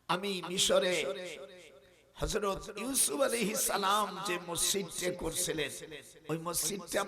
আমি মিশরে হযরত ইউসুফ আলাইহিস সালাম যে মসজিদটা করছিলেন ওই মসজিদটা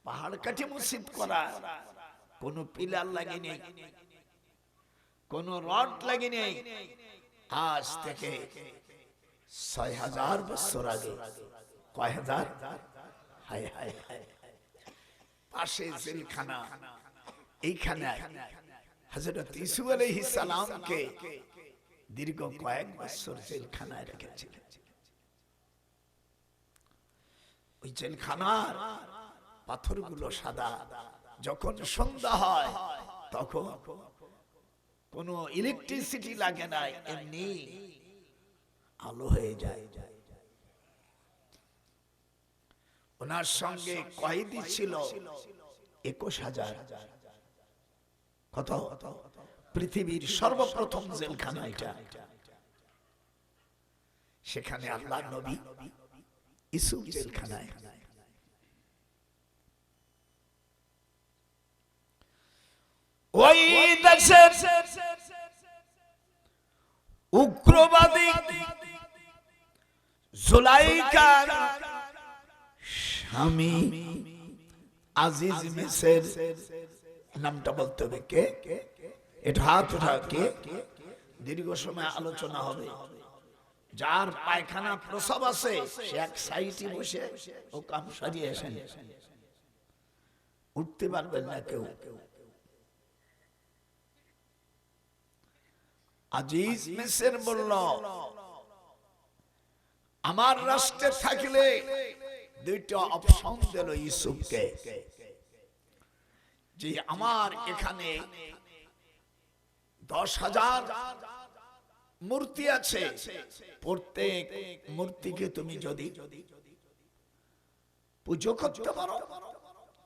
পাহাড় কাটে মসজিদ করা, কোনো পিলার লাগে নেই, কোনো রড লাগে নেই। আজ থেকে ৬০০০ বছর আগে, কয় হাজার, হায় হায় হায়, পাশে জেলখানা, এইখানে হযরত ইউসুফ আলাইহিস সালামকে দীর্ঘ কয়েক বছর জেলখানায় রেখেছিলেন। ওই জেলখানার পাথরগুলো সাদা, যখন সন্ধ্যা হয় তখন কোনো ইলেকট্রিসিটি লাগে না, এমনি আলো হয়ে যায়। ওনার সঙ্গে কয়েদি ছিল ২১,০০০। কত? পৃথিবীর সর্বপ্রথম জেলখানা এটা। সেখানে আল্লাহর নবী ইউসুফ জেলখানায়। ওই দেশের উগ্রবাদী জুলাইখার স্বামী আজিজ মিসর, নামটা বলতে হবে কে? এটা হাত উঠা কে? দীর্ঘ সময় আলোচনা হবে। যার পায়খানা প্রস্রাব আছে সে এক সাইডে বসে ও কাম সারিয়ে আসেন, উঠতে পারবেন না কেউ। আজিজ মিসর বলল, আমার রাষ্ট্রে থাকলে দুইটা অপশন দিল ইউসুফকে, যে আমার এখানে ১০,০০০ মূর্তি আছে, প্রত্যেক মূর্তিকে তুমি যদি পুজো করতে পারো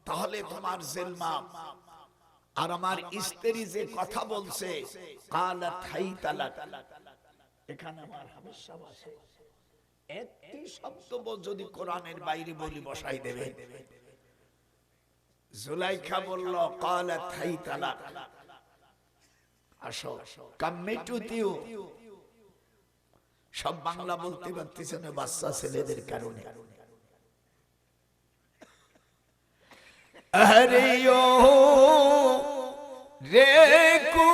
তাহলে তোমার জেল মাফ। আর আমার স্ত্রী যে কথা বলছে কালাত হাইতালাক, এখানে আমার সমস্যা আছে, একটি শব্দ যদি কোরআনের বাইরে বলি বসাই দেবে। জুলাইখা বলল কালাত হাইতালাক, আসো কামেটুতিও। সব বাংলা বলতে পারতেছে না বাচ্চা ছেলেদের কারণে। আরে ও রে কু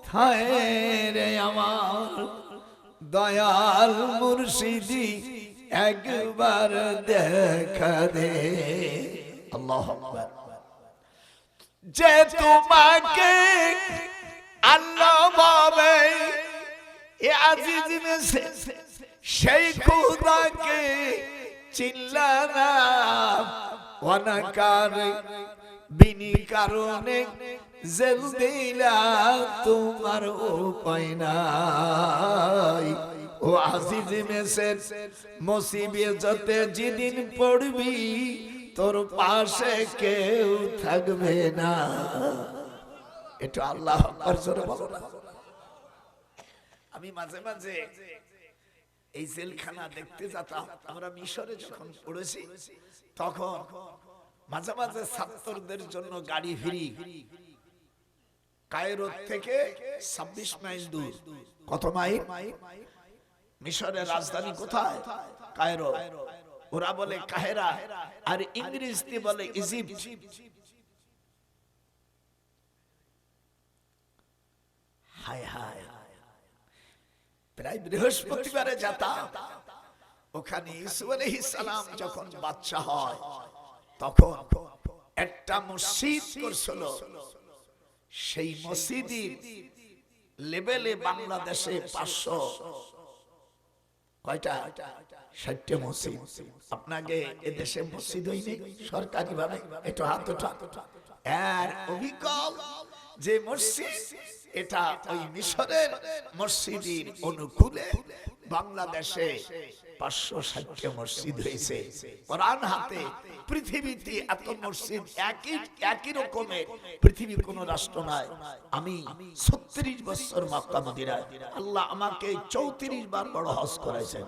থায় রে আমার দয়াল মুর্শিদি, একবার দেখা দে। আল্লাহু আকবার। যে তোমাকে আল্লাহ বলে এ আজিজ মিসর, সেই খোদাকে চিনলা না, অনাকার বিনি কারণে জেল দিলা, তোমার উপায় নাই। ও আজিজ মিসর, মুসিবতে যেদিন পড়বি তোর পাশে কেউ থাকবে না। এটা আল্লাহ আকবার জোরে বলো না। আমি মাঝে মাঝে এই জেলখানা দেখতে যেতাম। আমরা মিশরে যখন পড়েছি তখন মাঝে মাঝে ছাত্রদের জন্য গাড়ি ফ্রি, কায়রো থেকে ২৬ মাইল দূর। কত মাইল? মিশরের রাজধানী কোথায়? কায়রো। ওরা বলে কাহেরা, আর ইংরেজিতে বলে ইজিপ্ট। হায় হায়, প্রায় বৃহস্পতিবারে যেতাম। ওখানে ইউসুফ আলাইহিস সালাম যখন বাদশা হয় তখন একটা মসজিদ করছিল। সেই মসজিদের লেভেলে বাংলাদেশে ৫০০ কয়টা? ৬০টা মসজিদ। আপনাকে এদেশে মসজিদ হয়নি সরকারি ভাবে? একটু হাত ওঠা। এর অভিজ্ঞতা যে মসজিদ, এটা ওই মিশরের মসজিদের অনুকূলে বাংলাদেশে ৫৬০টা মসজিদ হয়েছে। কোরআন হাতে পৃথিবীতে এত মসজিদ একই রকমের পৃথিবীর কোন রাষ্ট্র নাই। আমি ৩৬ বছর মক্কা মদিনায়, আল্লাহ আমাকে ৩৪ বার বড় হজ করাইছেন।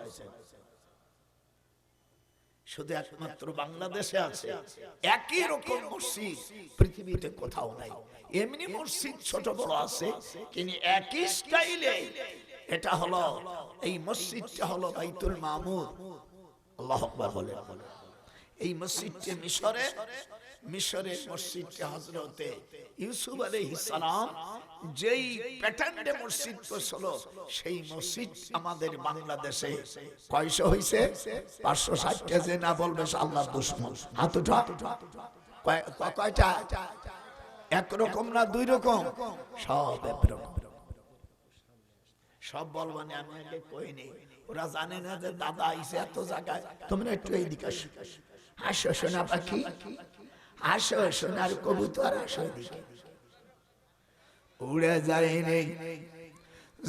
শুধু একমাত্র বাংলাদেশে আছে। একই রকম মসজিদ পৃথিবীতে কোথাও নাই। এমনি মসজিদ ছোট বড় আছে, কিন্তু একই স্টাইলে। এটা হলো, এই মসজিদটা হলো বাইতুল মামুর। আল্লাহু আকবার বলে। এই মসজিদটি মিশরের মসজিদটি হযরতে ইউসুফ আলাইহিস সালাম যেই প্যাটার্নে মসজিদ করছিল, সেই মসজিদ আমাদের বাংলাদেশে কয়শো হইছে? 560টা। যে না বলবে আল্লাহর দুশমন। হাত উঠা। কয়টা? একরকম না দুই রকম? সব একরকম। সব বলবো না, আমি আগে কইনি। ওরা জানে না যে দাদা আইছে এত জায়গায়। তোমরা একটু এইদিকে আসো। আসো সোনা পাখি, আসো সোনার কবুতর, আসো এদিকে। উড়ে যায়নি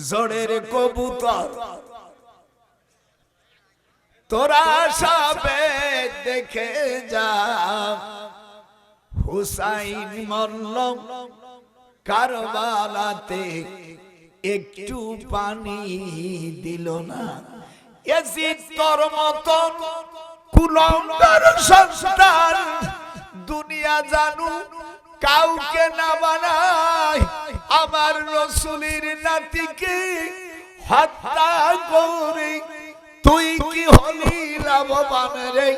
জোরের কবুতর, তোরা সবে দেখে যা। হুসাইন মরল কারবালাতে, একটু পানি দিল না। ইয়াজিদ তোর মতন কুলঙ্গার সন্তান দুনিয়া জানু কাউকে না বানায়। আমার রাসূলের নাতিকে হত্যা করে তুই কি হলি লাভবান রে?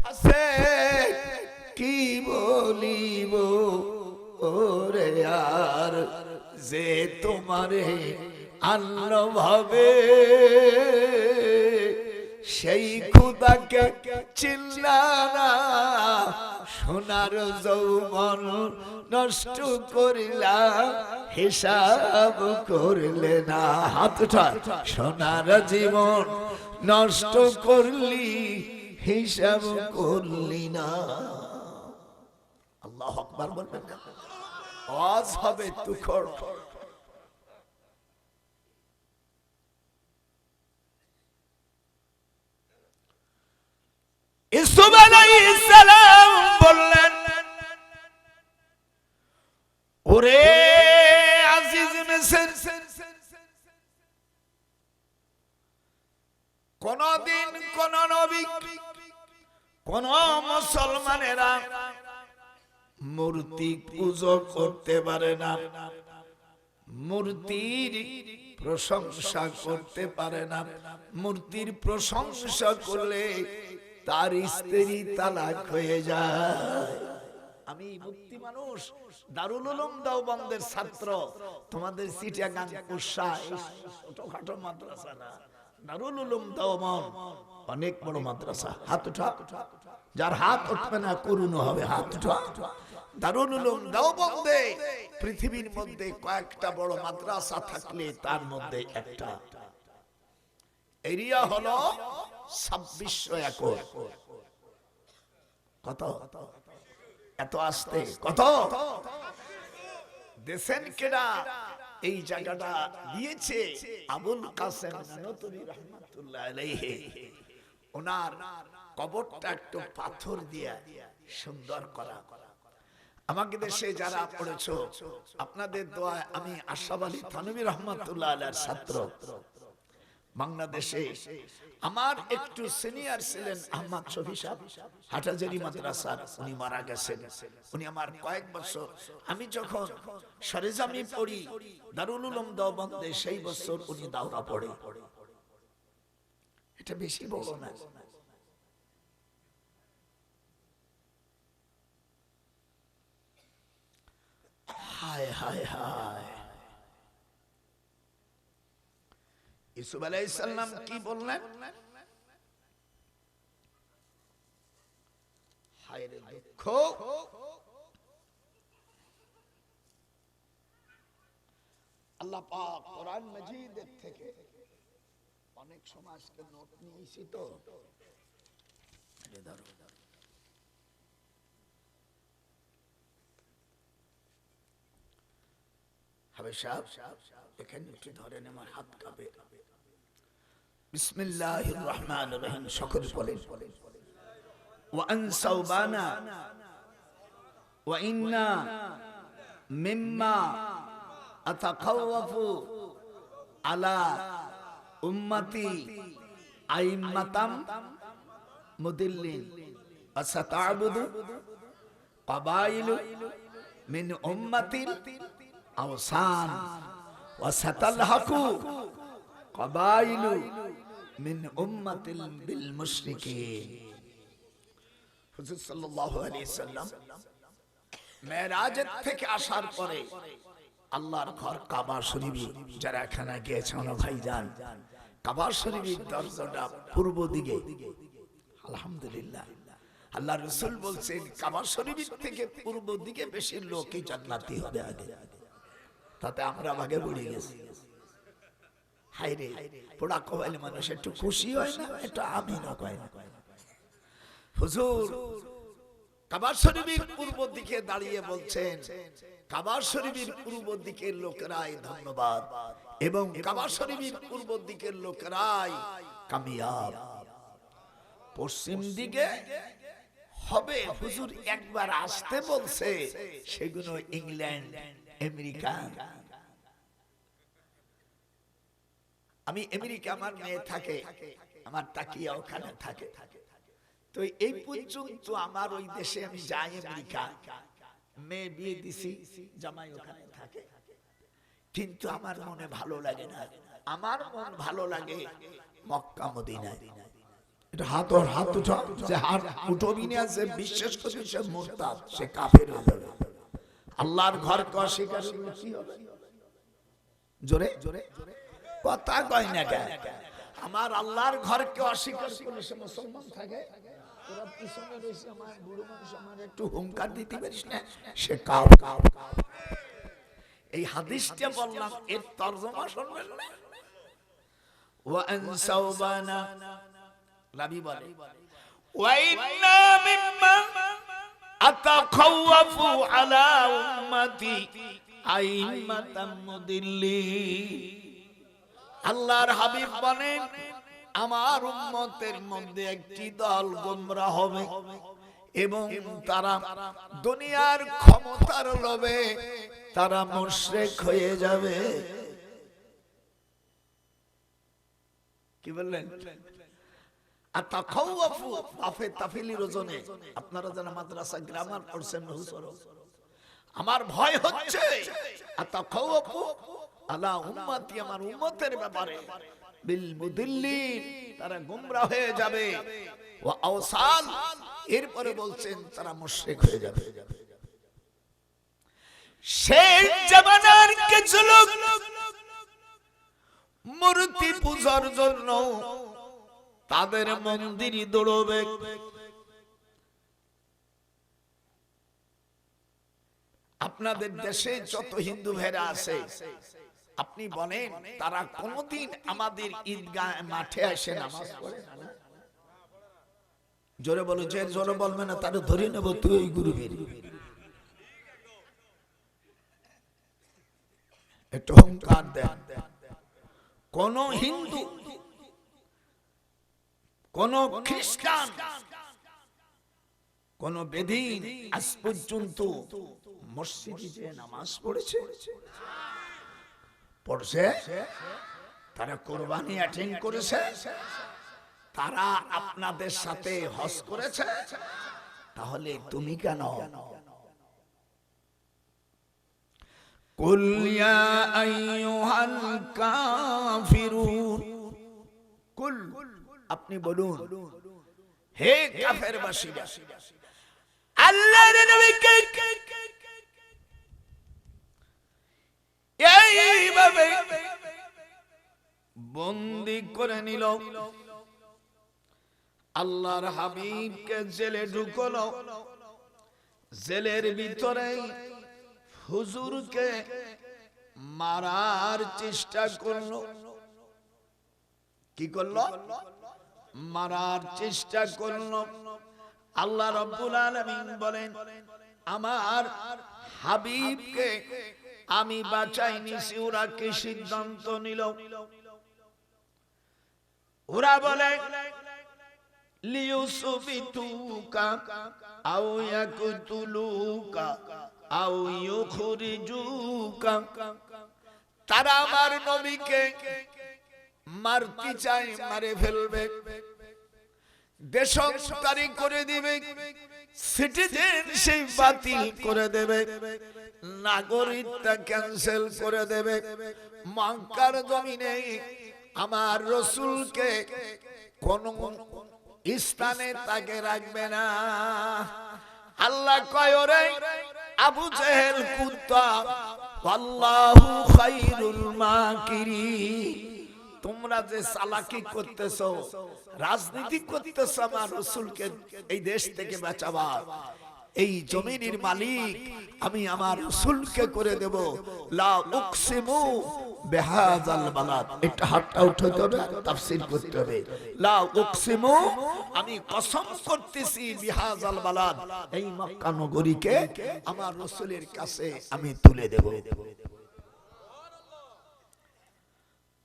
আছে কি বলিব ওরে আর, যে তোমারে আল্লাহ ভাবে সেই খুদাকে চিল্লানা। সোনার যৌবন নষ্ট করিলা, হিসাব করলে না। হাতটা। সোনার জীবন নষ্ট করলি, হিসাব করলি না। আল্লাহু আকবার বলবেন না? আওয়াজ হবে তুখর। ইউসুফ আলাইহিস সালাম বললেন, ওরে আজিজ মিসর, কোনদিন কোন নবী, কোন মুসলমানেরা মূর্তি পূজা করতে পারে না, মূর্তির প্রশংসা করতে পারে না। মূর্তির প্রশংসা করলে তার স্ত্রী তালাক হয়ে যায়। আমি মুক্তি মানুষ, দারুল উলুম দেওবন্দের ছাত্র। তোমাদের চিটাগাং কুশায় ছোটখাটো মাদ্রাসা না, দারুল উলুম দেওবন্দ অনেক বড় মাদ্রাসা। হাত উঠা। যার হাত উঠবে না করুণ হবে। হাত উঠা। দারুল উলুম দেওবন্দে পৃথিবীর মধ্যে কয়েকটা বড় মাদ্রাসা থাকলে তার মধ্যে একটা। এরিয়া হলো 2600 একর। কত? এত আসতে কত দেশেন কেডা? এই জায়গাটা দিয়েছে আবুল কাসেম নানুতুবি রাহমাতুল্লাহ আলাইহি। ওনার কবরটা একটু পাথর দিয়ে সুন্দর করা। আমাকে দেশে যারা পড়েছো, আপনাদের দোয়ায় আমি আশরাফ আলী থানভী রাহমাতুল্লাহ আলাইহির ছাত্র। বাংলাদেশে আমার একটু সিনিয়র ছিলেন আহমদ শফি সাহেব, হাটাজারি মাদ্রাসার। উনি মারা গেছেন। উনি আমার কয়েক বছর, আমি যখন সরেজামি পড়ি দারুল উলুম দেওবন্দে, সেই বছর উনি দাওরা পড়ে। এটা বেশি বড় না। হায় হায় হায়। ইউসুফ আলাইহিস সালাম কি বললেন? হায় রে দুঃখ। আল্লাহ পাক কোরআন মাজিদের থেকে অনেক সময় আজকে নোট নিয়েছি তো, হবে সাহেব এখানে একটু ধরেন, আমার হাত কাঁপে। বিসমিল্লাহির রহমানির রহিম। সকলে বলেন, ওয়া আনসাউবানা ওয়া ইন্না মিম্মা আতাখাওয়াফু আলা উম্মতি আইম্মাতাম মুদিল্লিন আসাতাবুদু কাবাইলু মিন উম্মাতিল আওসান ওয়া সাতালহাকু কাবাইলু মিন উম্মাতিল বিল মুশরিকিন। হুজুর সাল্লাল্লাহু আলাইহি সাল্লাম মেরাজ থেকে আসার পরে আল্লাহর ঘর কাবা শরীফ, যারা এখানে গিয়েছেন ভাইজান, কাবা শরীফের দরজাটা পূর্ব দিকে। আলহামদুলিল্লাহ, আল্লাহ রাসূল বলছেন কাবা শরীফ থেকে পূর্ব দিকে বেশি লোকই জান্নাতি হবে আগে। তাতে আমরা ভাগে পড়ে গেছি। হায়রে, পোড়া কবাইল মানুষ একটু খুশি হয় না, একটু আমিনও কয় না। হুজুর কাবা শরীফের পূর্ব দিকে দাঁড়িয়ে বলছেন, কাবা শরীফের পূর্ব দিকের লোকেরাই ধন্যবাদ এবং কাবা শরীফের পূর্ব দিকের লোকেরাই কামিয়াব। পশ্চিম দিকে হবে হুজুর একবার আসতে বলছে, সেগুলো ইংল্যান্ড, আমেরিকা। আমি আমেরিকা, আমার মেয়ে থাকে, আমার তাকিয়া ওখানে থাকে। তো এই পর্যন্ত আমার ওই দেশে আমি যাই, আমেরিকা, মেয়ে বিয়ে দিছি, জামাই ওখানে থাকে, কিন্তু আমার মনে ভালো লাগে না। আমার মন ভালো লাগে মক্কা মদিনায়। এটা হাত ওর হাত উঠা, যে হাত উঠবি না, যে বিশ্বাস করবে সে মুরতাদ, সে কাফের হয়ে যাবে। আল্লাহর ঘরকে অস্বীকার করলে কি হবে? জোরে জোরে কথা কয় না কেন? আমার আল্লাহর ঘরকে অস্বীকার করলে সে মুসলমান থাকে? তোরা পিছনে রয়েছে, আমার বুড়ো মানুষ, আমার একটু হুঙ্কার দিতে পারিস না, সে কাফের। এই হাদিসটা বললাম, এর তরজমা শুনবেন না? ওয়া আনসাউবানা, নবী বলে ওয়া ইন্না মিম্মা আতাখাওয়াফু আলা উম্মতি আইম্মাতাম মুদিল্লিন। আল্লাহর হাবিব বলেন, আমার উম্মতের মধ্যে একটি দল গোমরা হবে এবং তারা দুনিয়ার ক্ষমতার লোভে তারা মুশরিক হয়ে যাবে। কি বললেন? আতাখাওয়াফু আফে তাফিলির ওজনে, আপনারা যারা মাদ্রাসা গ্রামার পড়ছেন হুজুর, আমার ভয় হচ্ছে আতাখাওয়াফু আলা উম্মতি, আমার উম্মতের ব্যাপারে, বিল মুদিল্লিন, তারা গোমরাহ হয়ে যাবে, ওয়া আওসাল, এরপরে বলছেন তারা মুশরিক হয়ে যাবে। সেই জামানার কিছু লোক মূর্তি পূজার জন্য তাদের মন্দিরে দৌড়বে। আপনাদের দেশে যত হিন্দু ভাইরা আছে, আপনি বলেন তারা কোনদিন আমাদের ঈদগাহ মাঠে এসে নামাজ পড়ে না? জোরে বলো, যে জোরে বলবে না তারে ধরে নেব, তুই ওই গ্রুপের। একটু হুঙ্কার দেন। কোন হিন্দু, কোন খ্রিস্টান, কোন বেদিন আজ পর্যন্ত মসজিদে যে নামাজ পড়েছে? পড়ছে? তারা কোরবানি অ্যাটেন্ড করেছে? তারা আপনাদের সাথে হজ করেছে? তাহলে তুমি কেন? কুল ইয়া আইয়ুহাল কাফিরুন, কুল, আপনি বলুন, হে কাফেরবাসীরা, আল্লাহর নবীকে এইভাবে বন্দী করে নিল, আল্লাহর হাবিবকে জেলে ঢুকলো, জেলের ভিতরে হুজুরকে মারার চেষ্টা করলো। কি করলো? মারার চেষ্টা করলো। আল্লাহ রাব্বুল আলামিন বলেন, আমার হাবিবকে আমি বাঁচাই নিছি। ওরা কি সিদ্ধান্ত নিল? ওরা বলে লিউসুবিতুকা আও ইয়াকতুলুকা আও ইউখরিজুকা, তারা আমার নবীকে মারতে চায়, মারে ফেলবে। দেশান্তরী করে দিবে, সিটিজেনশিপ বাতিল করে দেবে, নাগরিকতা ক্যান্সেল করে দেবে। মক্কার জমিনে আমার রাসূলকে কোন স্থানে তাকে রাখবে না। আল্লাহ কয় ওরে আবু জেহেল কুত্তা, আল্লাহু খায়রুল মাকিরিন, তোমরা যে চালাকি করতেছো, রাজনীতি করতেছো আমার রাসূলকে এই দেশ থেকে বাঁচাবা, এই জমিনের মালিক আমি আমার রাসূলকে করে দেব। লা উকসিমু বিহাযাল বালাদ, এটা হাতটা উঠাতে হবে, তাফসীর করতে হবে। লা উকসিমু, আমি কসম করতেছি, বিহাযাল বালাদ, এই মক্কা নগরীকে আমার রাসূলের কাছে আমি তুলে দেব।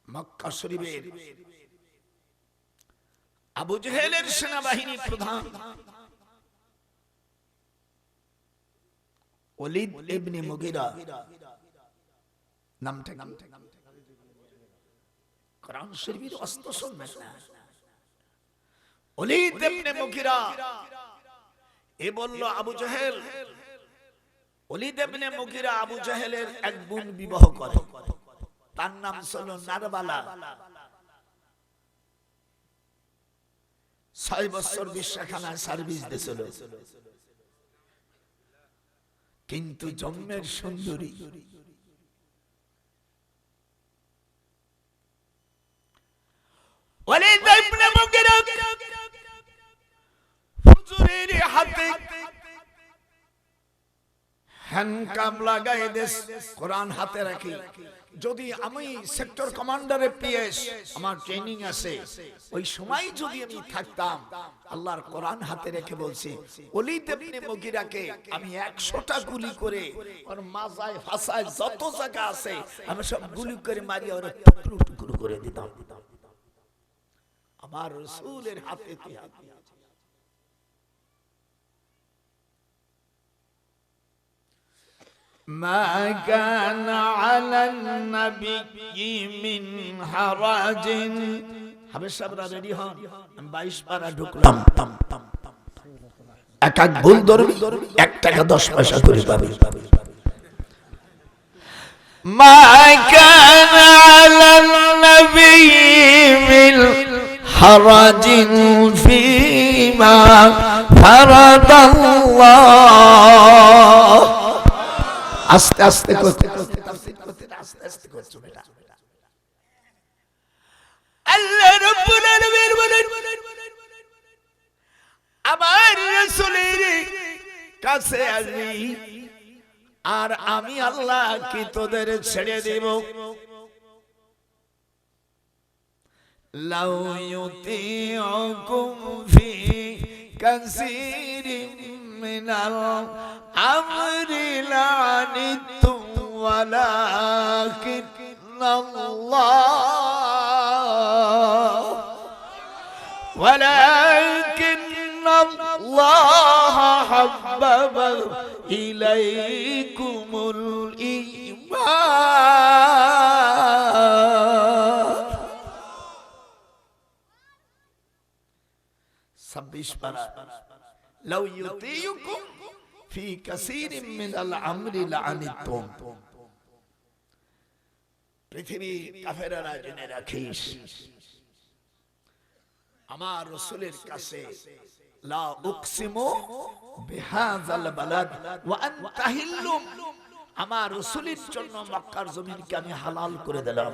মক্কা শরীফের আবু জেহেলের সেনাবাহিনী প্রধান ওলীদ ইবনে মুগীরা নামটা কি? কোরআন শরীফের অস্ত শুনবেন না। ওলীদ ইবনে মুগীরা এ বলল আবু জেহেল, ওলীদ ইবনে মুগীরা আবু জেহেলের এক বোন বিবাহ করে, তার নাম ছিল নারবালা। 6 বছর বিশ্বখানায় সার্ভিস দিয়েছিল, কিন্তু জন্মের সুন্দরী। ওলীদ ইবনে মুগীরা হুজুরের হাতে হ্যান্ডকাম লাগাই দেশ, কোরআন হাতে রাখি। যদি আমি সেক্টর কমান্ডারে পিএস, আমার ট্রেনিং আছে, ওই সময় যদি আমি থাকতাম, আল্লাহর কোরআন হাতে রেখে বলছি ওলীদ ইবনে মুগীরাকে আমি 100টা গুলি করে ওর মাজায় ফাসায় যত জায়গা আছে আমি সব গুলি করে মারিয়ে ওরে টুকরো টুকরো করে দিতাম। আমার রাসূলের হাতে আছে। ما كان على النبي من حرج, হাবেশ সাহেবরা রেডি হন, 22 পারা ঢুকলাম। এক এক ভুল ধরবি 1 টাকা 10 পয়সা করে পাবি। ما كان على النبي من حرج فيما فرض الله, আস্তে আস্তে করতে তাফসীর করতে আস্তে আস্তে করছো বেটা। আল্লাহ রাব্বুল আলামিন বলেন আমার রাসূলের কাছে আসবি আর আমি আল্লাহ কি তোদের ছেড়ে দেব। লাউ ইউতিউকুম ফি কাসীরিন মিনাল আমরি লানিতুম ওয়ালাকিন্নাল্লাহ হাব্বাবা ইলাইকুমুল ঈমান। 26 পারা। লাউ ইউতিউকুম ফি কাসীরিন মিনাল আমরি লাআনিতুম, পৃথিবীর কাফেররা জেনে রাখিস আমার রাসূলের কাছে লা উকসিমু বিহাযাল বালাদ ওয়া আনতা হিল্লুম, আমার রাসূলের জন্য মক্কার জমিনকে আমি হালাল করে দিলাম।